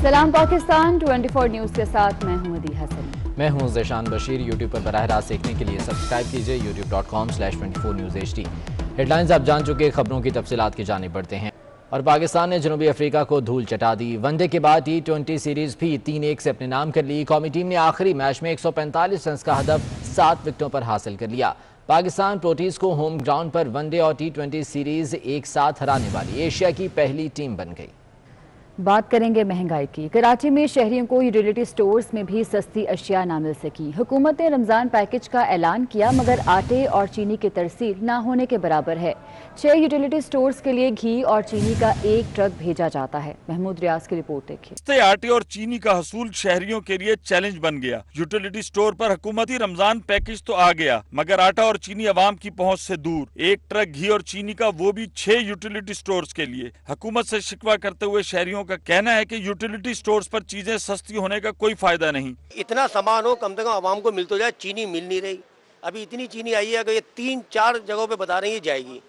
सलाम पाकिस्तान 24 न्यूज़ के साथ मैं हूं अदी हसन। मैं हूं ज़ेशान बशीर। यूट्यूब पर बराह रास्त देखने के लिए सब्सक्राइब कीजिए youtube.com/24newshd। हेडलाइंस आप जान चुके, खबरों की तफसीलात की जानिब बढ़ते हैं। और पाकिस्तान ने जनूबी अफ्रीका को धूल चटा दी। वनडे के बाद T20 सीरीज भी 3-1 से अपने नाम कर ली। कौमी टीम ने आखिरी मैच में 145 रन का हदफ 7 विकेटों पर हासिल कर लिया। पाकिस्तान प्रोटीज को होम ग्राउंड पर वनडे और T20 सीरीज एक साथ हराने वाली एशिया की पहली टीम बन गई। बात करेंगे महंगाई की। कराची में शहरियों को यूटिलिटी स्टोर्स में भी सस्ती अशिया ना मिल सकी। हुकूमत ने रमजान पैकेज का ऐलान किया, मगर आटे और चीनी की तरसील ना होने के बराबर है। 6 यूटिलिटी स्टोर्स के लिए घी और चीनी का एक ट्रक भेजा जाता है। महमूद रियाज की रिपोर्ट देखिए। सस्ते आटे और चीनी का हसूल शहरियों के लिए चैलेंज बन गया। यूटिलिटी स्टोर पर हुकूमती रमजान पैकेज तो आ गया, मगर आटा और चीनी अवाम की पहुंच से दूर। एक ट्रक घी और चीनी का, वो भी 6 यूटिलिटी स्टोर्स के लिए। हुकूमत से शिकवा करते हुए शहरियों का कहना है कि यूटिलिटी स्टोर्स पर चीजें सस्ती होने का कोई फायदा नहीं। इतना सामान हो, कम से कम आवाम को मिल तो जाए। चीनी मिल नहीं रही। अभी इतनी चीनी आई है कि ये 3-4 जगहों पे बता रही है जाएगी,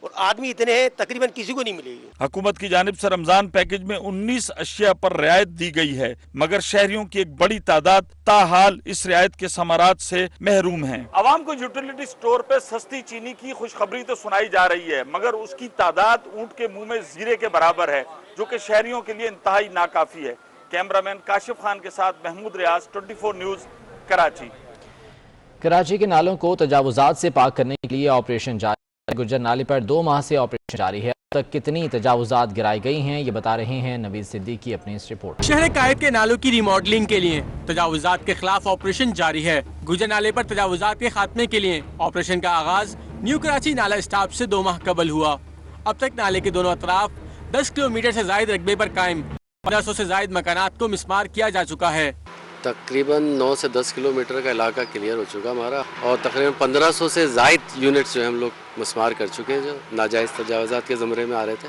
और आदमी इतने हैं तकरीबन किसी को नहीं मिलेगी। हुकूमत की जानिब से रमजान पैकेज में 19 अशिया पर रियायत दी गई है, मगर शहरियों की एक बड़ी तादाद ताहाल इस रियायत के समारात से महरूम है। आवाम को यूटिलिटी स्टोर पे सस्ती चीनी की खुशखबरी तो सुनाई जा रही है, मगर उसकी तादाद ऊंट के मुंह में जीरे के बराबर है, जो कि शहरियों के लिए इंतहाई नाकाफी है। कैमरामैन काशिफ खान के साथ महमूद रियाज, 24 न्यूज, कराची। कराची के नालों को तजावुजात से पाक करने के लिए ऑपरेशन जारी। गुज्जर नाले पर 2 माह से ऑपरेशन जारी है। अब तक कितनी तजावुजात गिराई गई हैं, ये बता रहे हैं नवीद सिद्दीकी अपनी इस रिपोर्ट। शहर कायद के नालों की रिमॉडलिंग के लिए तजावुजात के खिलाफ ऑपरेशन जारी है। गुज्जर नाले पर तजावुजात के खात्मे के लिए ऑपरेशन का आगाज न्यू कराची नाला स्टॉप से 2 माह कबल हुआ। अब तक नाले के दोनों अतराफ 10 किलोमीटर से जायद रकबे पर कायम 1500 से जायद मकानात को मिसमार किया जा चुका है। तकरीबन 9 से 10 किलोमीटर का इलाका क्लियर हो चुका हमारा, और तकरीबन 1500 से जायद यूनिट्स जो हम लोग मिसमार कर चुके हैं, जो नाजायज़ तजावुज़ात के ज़मरे में आ रहे थे।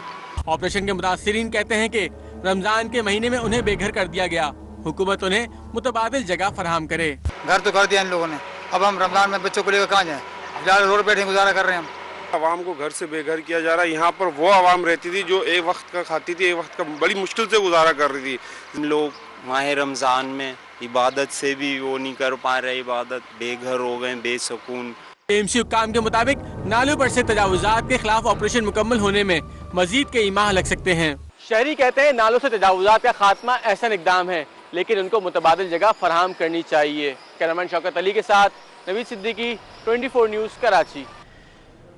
ऑपरेशन के मुतासिरीन कहते हैं कि रमजान के महीने में उन्हें बेघर कर दिया गया। हुकूमत उन्हें मुतबादिल जगह फराहम करे। घर तो कर दिया इन लोगों ने, अब हम रमजान में बच्चों को लेकर कहाँ जाएँ? अब रोड बैठे गुजारा कर रहे हैं हम। आवाम को घर से बेघर किया जा रहा है। यहाँ पर वो आवाम रहती थी जो एक वक्त का खाती थी, एक वक्त का बड़ी मुश्किल से गुजारा कर रही थी। लोग माह रमज़ान में इबादत से भी वो नहीं कर पा रहे, इबादत, बेघर हो गए, बेसुकून। एमसी हुक्काम के मुताबिक नालों पर से तजावुजात के खिलाफ ऑपरेशन मुकम्मल होने में मजीद कई माह लग सकते हैं। शहरी कहते हैं नालों से तजावुजात का खात्मा ऐसा इक़दाम है, लेकिन उनको मुतबादिल जगह फराहम करनी चाहिए। कैमरामैन शौकत अली के साथ नवीद सिद्दीकी, 24 न्यूज़, कराची।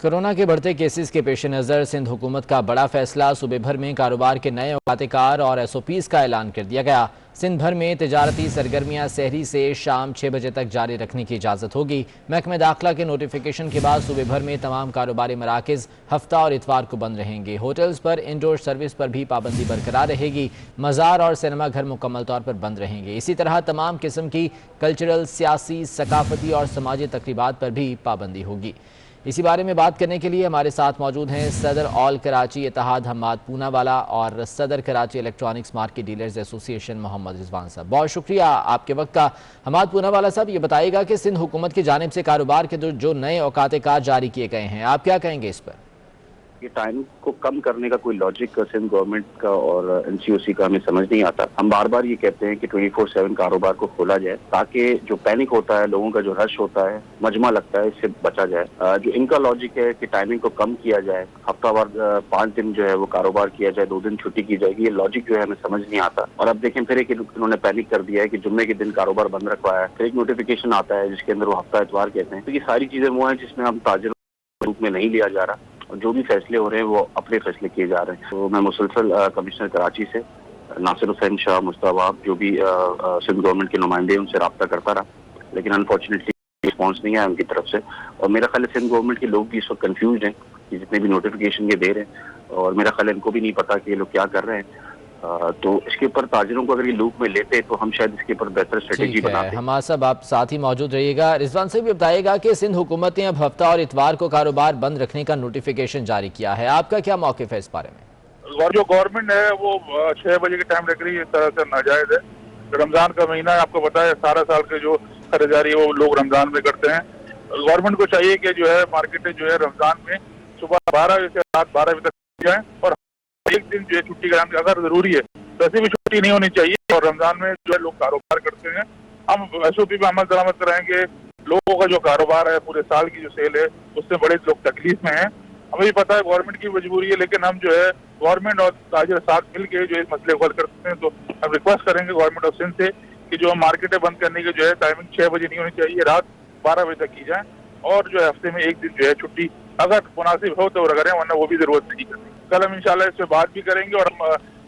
कोरोना के बढ़ते केसेस के पेश नज़र सिंध हुकूमत का बड़ा फैसला। सूबे भर में कारोबार के नए औकात-ए-कार और SOPs का ऐलान कर दिया गया। सिंध भर में तिजारती सरगर्मियाँ सहरी से शाम 6 बजे तक जारी रखने की इजाज़त होगी। महकमे दाखिला के नोटिफिकेशन के बाद सूबे भर में तमाम कारोबारी मराकज़ हफ्ता और इतवार को बंद रहेंगे। होटल्स पर इंडोर सर्विस पर भी पाबंदी बरकरार रहेगी। मज़ार और सिनेमा घर मुकम्मल तौर पर बंद रहेंगे। इसी तरह तमाम किस्म की कल्चरल, सियासी, सकाफती और समाजी तकरीबात पर भी पाबंदी होगी। इसी बारे में बात करने के लिए हमारे साथ मौजूद हैं सदर ऑल कराची इत्तेहाद हम्माद पूनावाला और सदर Karachi electronics market dealers association Mohammad Rizwan sahab. बहुत शुक्रिया आपके वक्त का। हम्माद पूनावाला साहब, ये बताइएगा कि सिंध हुकूमत की जानिब से कारोबार के जो नए औकात-ए-कार जारी किए गए हैं, आप क्या कहेंगे इस पर? ये टाइम को कम करने का कोई लॉजिक सिंध गवर्नमेंट का और NCOC का हमें समझ नहीं आता। हम बार बार ये कहते हैं कि 24/7 कारोबार को खोला जाए, ताकि जो पैनिक होता है, लोगों का जो रश होता है, मजमा लगता है, इससे बचा जाए। जो इनका लॉजिक है कि टाइमिंग को कम किया जाए, हफ्तावार 5 दिन जो है वो कारोबार किया जाए, 2 दिन छुट्टी की जाएगी, ये लॉजिक जो है हमें समझ नहीं आता। और अब देखें फिर एक इन्होंने पैनिक कर दिया है कि जुम्मे के दिन कारोबार बंद रखवाया है। फिर एक नोटिफिकेशन आता है जिसके अंदर वो हफ्ता इतवार कहते हैं। तो ये सारी चीजें वो हैं जिसमें हम ताजिरों के रूप में नहीं लिया जा रहा, और जो भी फैसले हो रहे हैं वो अपने फैसले किए जा रहे हैं। तो मैं मुसलसल कमिश्नर कराची से नासिर हुसैन शाह, मुस्तफाब, जो भी सिंध गवर्नमेंट के नुमाइंदे उनसे रब्ता करता रहा, लेकिन अनफॉर्चुनेटली रिस्पॉन्स नहीं आया उनकी तरफ से। और मेरा ख्याल है सिंध गवर्नमेंट के लोग भी इस वक्त कन्फ्यूज हैं कि जितने भी नोटिफिकेशन ये दे रहे हैं, और मेरा ख्याल है इनको भी नहीं पता कि ये लोग क्या कर रहे हैं। तो इसके ऊपर ताजिरों को अगर ये लूप में लेते तो हम शायद इसके ऊपर बेहतर स्ट्रेटेजी बनाते। हमारे साहब आप साथ ही मौजूद रहिएगा। रिजवान से भी बताइएगा कि सिंध हुकूमत ने अब हफ्ता और इतवार को कारोबार बंद रखने का नोटिफिकेशन जारी किया है, आपका क्या मौक़िफ़ है इस बारे में? और जो गवर्नमेंट है वो 6 बजे के टाइम रख रही है, इस तरह से नाजायज है। रमजान का महीना है, आपको पता है सारा साल के जो खरीदारी है वो लोग रमजान में करते हैं। गवर्नमेंट को चाहिए कि जो है मार्केटें जो है रमजान में सुबह 12 बजे से रात 12 बजे तक जाए, और एक दिन जो है छुट्टी कराने अगर जरूरी है वैसे भी छुट्टी नहीं होनी चाहिए और रमजान में जो है लोग कारोबार करते हैं। हम SOP पे अमल दरामद कराएंगे। लोगों का जो कारोबार है पूरे साल की जो सेल है उससे बड़े लोग तकलीफ में हैं। हमें भी पता है गवर्नमेंट की मजबूरी है, लेकिन हम जो है गवर्नमेंट और ताजिर साथ मिल के जो इस मसले को हल कर सकते हैं। तो हम रिक्वेस्ट करेंगे गवर्नमेंट ऑफ सिंध से कि जो मार्केटें बंद करने की जो है टाइमिंग 6 बजे नहीं होनी चाहिए, रात 12 बजे तक की जाए और जो है हफ्ते में एक दिन जो है छुट्टी अगर मुनासिब हो तो करें, वरना वो भी जरूरत नहीं करनी। कल हम इंशाल्लाह इस पे बात भी करेंगे और हम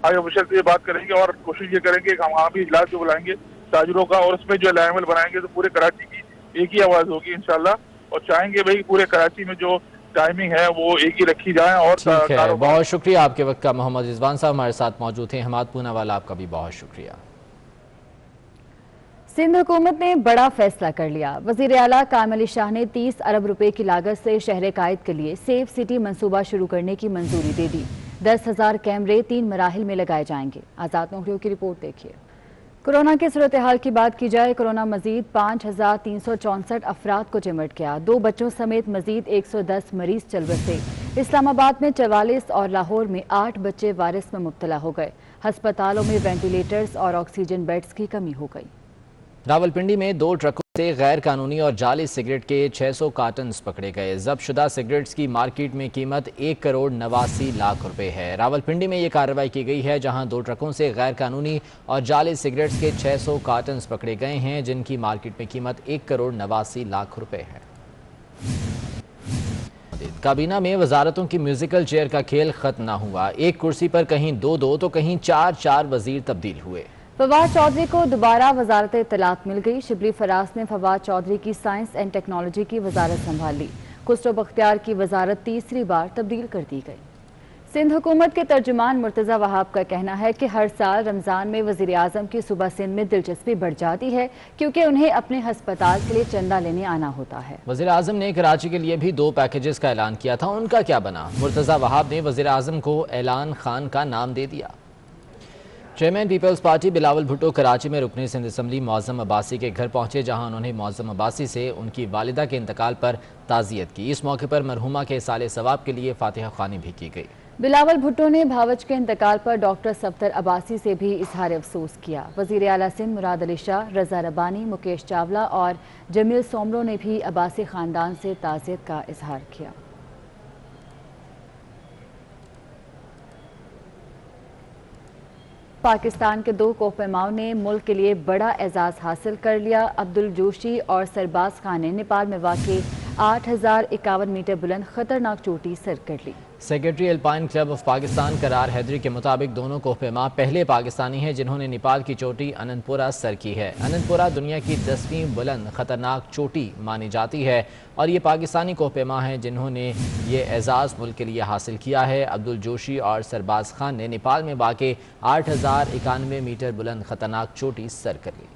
हाई ऑफिशियल से बात करेंगे और कोशिश ये करेंगे कि हम वहाँ भी इजलास जो बुलाएंगे ताजिरों का और उसमें जो लाइमल बनाएंगे तो पूरे कराची की एक ही आवाज होगी इंशाल्लाह। और चाहेंगे भाई पूरे कराची में जो टाइमिंग है वो एक ही रखी जाए। और ठीक है, बहुत शुक्रिया आपके वक्त का। मोहम्मद रिजवान साहब हमारे साथ मौजूद थे। हमाद पूनावाला, आपका भी बहुत शुक्रिया। सिंध हुकूमत ने बड़ा फैसला कर लिया। वजीर आला कामिल अली शाह ने 30 अरब रुपए की लागत से शहर कायद के लिए सेफ सिटी मंसूबा शुरू करने की मंजूरी दे दी। 10,000 कैमरे 3 मराहिल में लगाए जाएंगे। आज़ाद नौकरियों की रिपोर्ट देखिए। कोरोना की सूरत हाल की बात की जाए, कोरोना मजीद 5,364 अफराद को चिमट गया। 2 बच्चों समेत मजीद 110 मरीज चल बसे। इस्लामाबाद में 44 और लाहौर में 8 बच्चे वायरस में मुब्तला हो गए। हस्पतालों में वेंटिलेटर्स और ऑक्सीजन बेड्स की कमी हो गई। रावलपिंडी में 2 ट्रकों से गैर कानूनी और जाली सिगरेट के 600 कार्टन पकड़े गए। जब्त शुदा सिगरेट्स की मार्केट में कीमत 1 करोड़ 89 लाख रुपए है। रावलपिंडी में ये कार्रवाई की गई है जहां 2 ट्रकों से गैर कानूनी और जाली सिगरेट्स के 600 कार्टन पकड़े गए हैं, जिनकी मार्केट में कीमत 1 करोड़ 89 लाख रुपए है। काबीना में वजारतों की म्यूजिकल चेयर का खेल खत्म न हुआ। एक कुर्सी पर कहीं 2-2 तो कहीं 4-4 वजीर तब्दील हुए। फवाद चौधरी को दोबारा वजारत इत्तलात मिल गई। शिबली फराज ने फवाद चौधरी की साइंस एंड टेक्नोलॉजी की वजारत संभाल ली। खुसरो बख्तियार की वजारत तीसरी बार तब्दील कर दी गई। सिंध हुकूमत के तर्जुमान मुर्तज़ा वहाब का कहना है कि हर साल रमज़ान में वज़ीर आज़म की सुबह सिंध में दिलचस्पी बढ़ जाती है क्योंकि उन्हें अपने हस्पताल के लिए चंदा लेने आना होता है। वज़ीर आज़म ने कराची के लिए भी 2 पैकेजेस का ऐलान किया था, उनका क्या बना? मुर्तज़ा वहाब ने वज़ीर आज़म को ऐलान खान का नाम दे दिया। चेयरमैन पीपल्स पार्टी बिलावल भुट्टो कराची में रुकनी सिंध असम्बली मौज़म अब्बासी के घर पहुंचे, जहां उन्होंने मौज़म अब्बासी से उनकी वालिदा के इंतकाल पर ताज़ियत की। इस मौके पर मरहुमा के साले सवाब के लिए फातिहा ख़्वानी भी की गई। बिलावल भुट्टो ने भावच के इंतकाल पर डॉक्टर सफ्तर अब्बासी से भी इजहार अफसोस किया। वज़ीर आला सिंध मुराद अली शाह, रज़ा रब्बानी, मुकेश चावला और जमील सोमरो ने भी अब्बासी ख़ानदान से ताज़ियत का इजहार किया। पाकिस्तान के 2 कोहपेमाओं ने मुल्क के लिए बड़ा एजाज हासिल कर लिया। अब्दुल जोशी और सरबाज खान ने नेपाल में वाक़ई 8,051 मीटर बुलंद खतरनाक चोटी सर कर ली। Secretary alpine club of Pakistan Karrar Haidri के मुताबिक दोनों कोहपेमा पहले पाकिस्तानी हैं जिन्होंने नेपाल की चोटी अनंतपुरा सर की है। अनंतपुरा दुनिया की 10वीं बुलंद खतरनाक चोटी मानी जाती है और ये पाकिस्तानी कोहपेमा हैं जिन्होंने ये एजाज़ मुल्क के लिए हासिल किया है। अब्दुल जोशी और सरबाज खान ने नेपाल में वाक़ई 8,091 मीटर बुलंद खतरनाक चोटी सर कर ली।